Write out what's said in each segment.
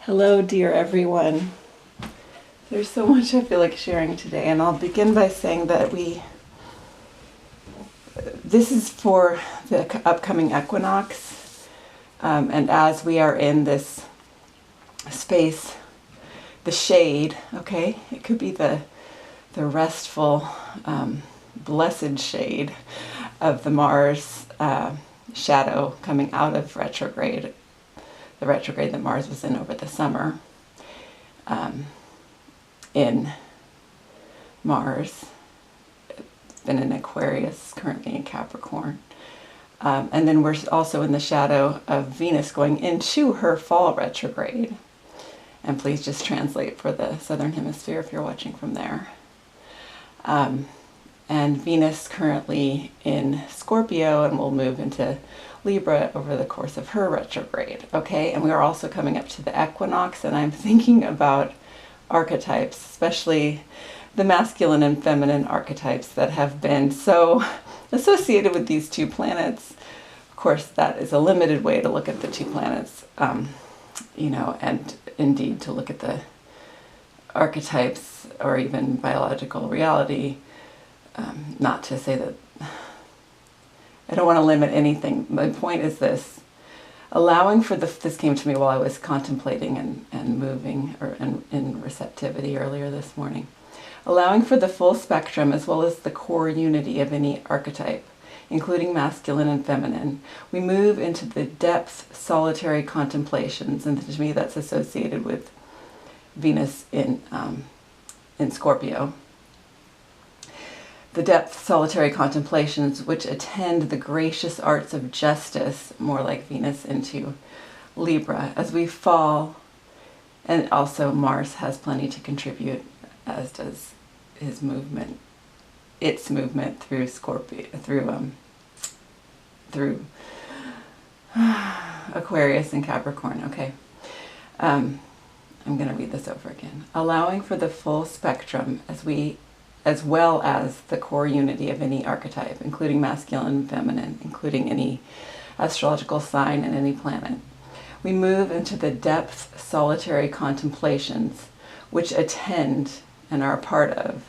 Hello, dear everyone. There's so much I feel like sharing today, and I'll begin by saying that this is for the upcoming equinox, and as we are in this space, the shade, okay, it could be the restful, blessed shade of the Mars shadow coming out of retrograde, the retrograde that Mars was in over the summer. In Mars, it's been in Aquarius, currently in Capricorn. And then we're also in the shadow of Venus going into her fall retrograde. And please just translate for the Southern Hemisphere if you're watching from there. And Venus currently in Scorpio, and will move into Libra over the course of her retrograde. Okay, and we are also coming up to the equinox, and I'm thinking about archetypes, especially the masculine and feminine archetypes that have been so associated with these two planets. Of course, that is a limited way to look at the two planets, and indeed to look at the archetypes or even biological reality. Not to say that I don't want to limit anything. My point is this: allowing for this came to me while I was contemplating and moving, or in receptivity earlier this morning. Allowing for the full spectrum as well as the core unity of any archetype, including masculine and feminine, we move into the depth solitary contemplations, and to me that's associated with Venus in Scorpio. The depth solitary contemplations which attend the gracious arts of justice, more like Venus into Libra, as we fall. And also Mars has plenty to contribute, as does its movement through Scorpio, through Aquarius and Capricorn. Okay, I'm going to read this over again. Allowing for the full spectrum as well as the core unity of any archetype, including masculine and feminine, including any astrological sign and any planet. We move into the depth solitary contemplations which attend and are a part of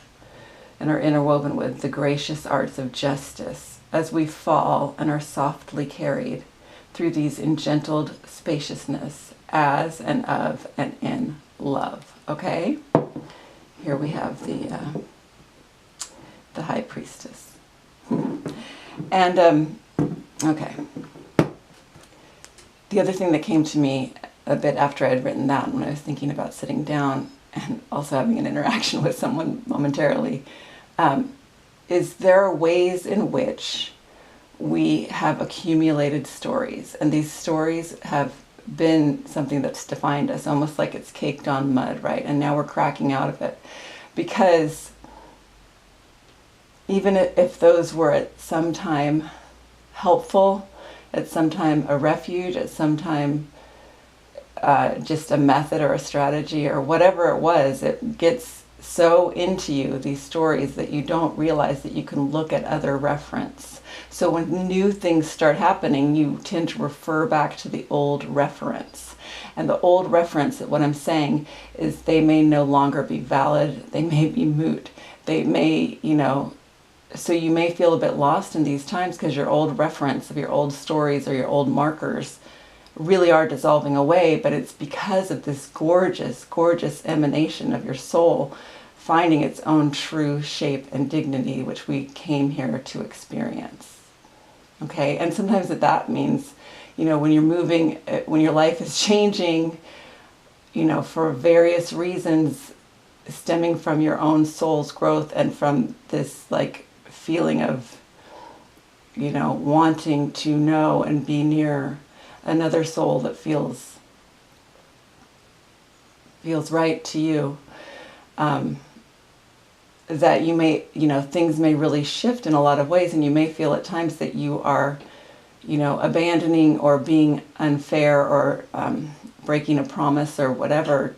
and are interwoven with the gracious arts of justice, as we fall and are softly carried through these engentled spaciousness as and of and in love. Okay? Here we have the High Priestess. And, okay. The other thing that came to me a bit after I had written that, when I was thinking about sitting down and also having an interaction with someone momentarily, is there are ways in which we have accumulated stories, and these stories have been something that's defined us, almost like it's caked on mud, right? And now we're cracking out of it, because even if those were at some time helpful, at some time a refuge, at some time just a method or a strategy or whatever it was, it gets so into you, these stories, that you don't realize that you can look at other reference. So when new things start happening, you tend to refer back to the old reference. And the old reference, what I'm saying, is they may no longer be valid, they may be moot, they may, so you may feel a bit lost in these times because your old reference of your old stories or your old markers really are dissolving away, but it's because of this gorgeous, gorgeous emanation of your soul finding its own true shape and dignity, which we came here to experience. Okay, and sometimes that means, when you're moving, when your life is changing, for various reasons stemming from your own soul's growth and from this feeling of, wanting to know and be near another soul that feels right to you, that you may, things may really shift in a lot of ways, and you may feel at times that you are, abandoning or being unfair or breaking a promise or whatever.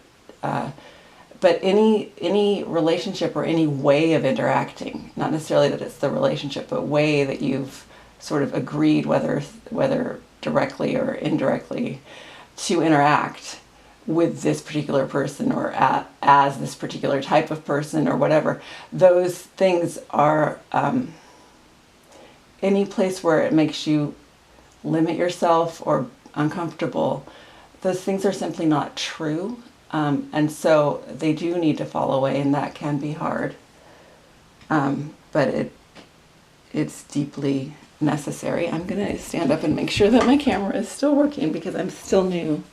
But any relationship or any way of interacting, not necessarily that it's the relationship, but way that you've sort of agreed, whether directly or indirectly, to interact, with this particular person, or as this particular type of person, or whatever. Those things are any place where it makes you limit yourself or uncomfortable. Those things are simply not true, and so they do need to fall away, and that can be hard. But it's deeply necessary. I'm gonna stand up and make sure that my camera is still working, because I'm still new.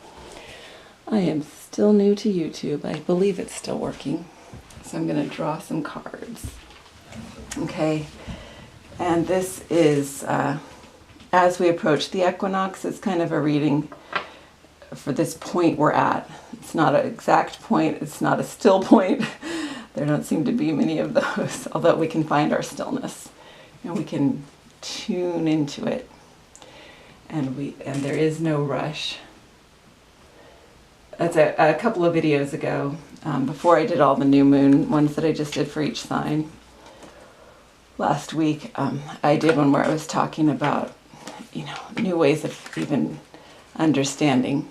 I am still new to YouTube. I believe it's still working. So I'm gonna draw some cards. Okay, and this is, as we approach the equinox, it's kind of a reading for this point we're at. It's not an exact point, it's not a still point. There don't seem to be many of those, although we can find our stillness and we can tune into it. And there is no rush. That's a couple of videos ago, before I did all the new moon ones that I just did for each sign last week. I did one where I was talking about, new ways of even understanding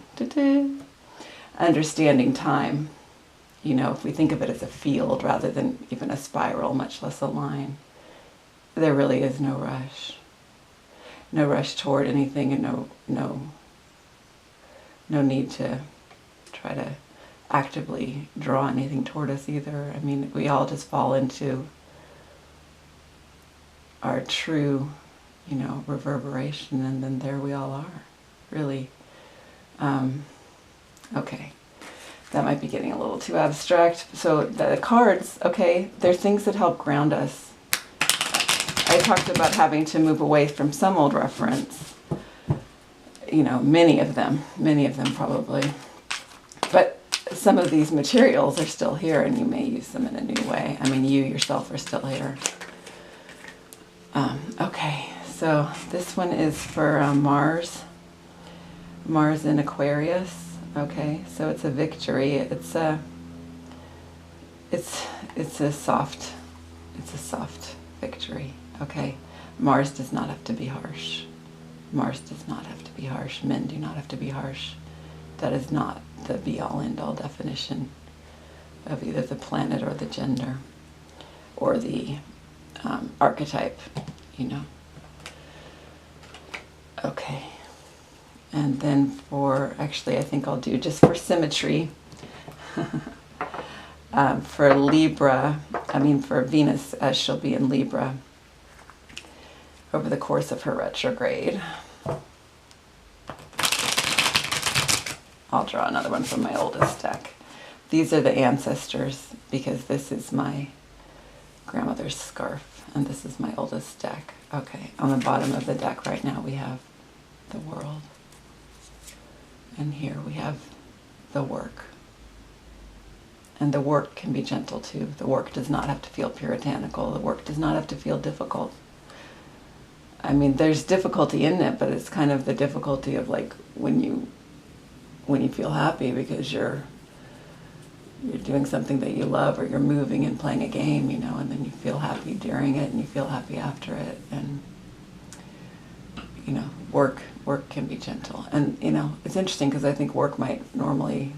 time. If we think of it as a field rather than even a spiral, much less a line, there really is no rush. No rush toward anything, and no need to try to actively draw anything toward us either. I mean, we all just fall into our true, reverberation, and then there we all are, really. Okay, that might be getting a little too abstract. So the cards, okay, they're things that help ground us. I talked about having to move away from some old reference, many of them probably. But some of these materials are still here, and you may use them in a new way. I mean, you yourself are still here. Okay, so this one is for Mars in Aquarius. Okay, so it's a victory. It's a soft victory. Okay, Mars does not have to be harsh. Mars does not have to be harsh. Men do not have to be harsh. That is not the be-all, end-all definition of either the planet or the gender or the archetype, Okay. And then actually I think I'll do just for symmetry, for Libra, for Venus, as she'll be in Libra over the course of her retrograde. I'll draw another one from my oldest deck. These are the ancestors, because this is my grandmother's scarf, and this is my oldest deck. Okay, on the bottom of the deck right now we have the world. And here we have the work. And the work can be gentle too. The work does not have to feel puritanical. The work does not have to feel difficult. I mean, there's difficulty in it, but it's kind of the difficulty of like when you feel happy because you're doing something that you love, or you're moving and playing a game, and then you feel happy during it and you feel happy after it. And work can be gentle. And it's interesting because I think work might normally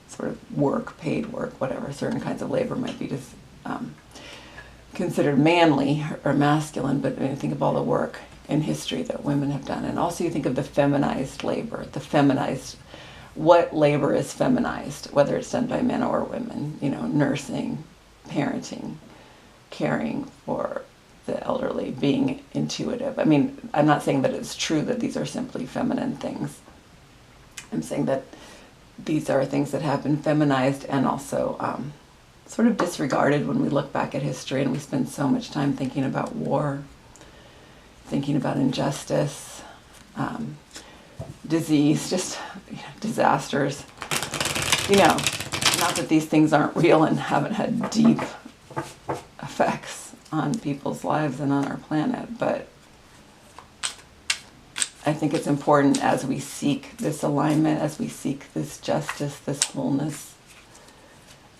sort of paid work, whatever, certain kinds of labor might be just considered manly or masculine, but when you think of all the work in history that women have done, and also you think of the feminized labor, what labor is feminized, whether it's done by men or women, nursing, parenting, caring for the elderly, being intuitive. I mean, I'm not saying that it's true that these are simply feminine things. I'm saying that these are things that have been feminized and also sort of disregarded when we look back at history, and we spend so much time thinking about war, thinking about injustice, disease, just disasters. Not that these things aren't real and haven't had deep effects on people's lives and on our planet, but I think it's important as we seek this alignment, as we seek this justice, this wholeness,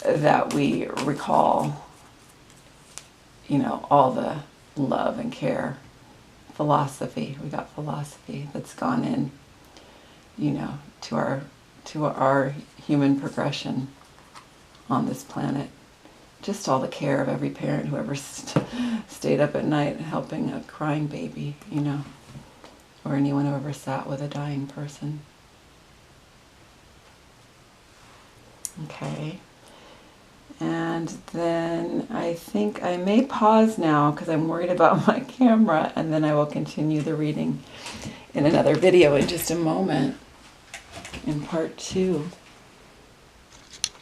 that we recall, all the love and care, philosophy. We got philosophy that's gone in, to to our human progression on this planet. Just all the care of every parent who ever stayed up at night helping a crying baby, you know, or anyone who ever sat with a dying person. Okay. And then I think I may pause now because I'm worried about my camera, and then I will continue the reading in another video in just a moment, in part 2.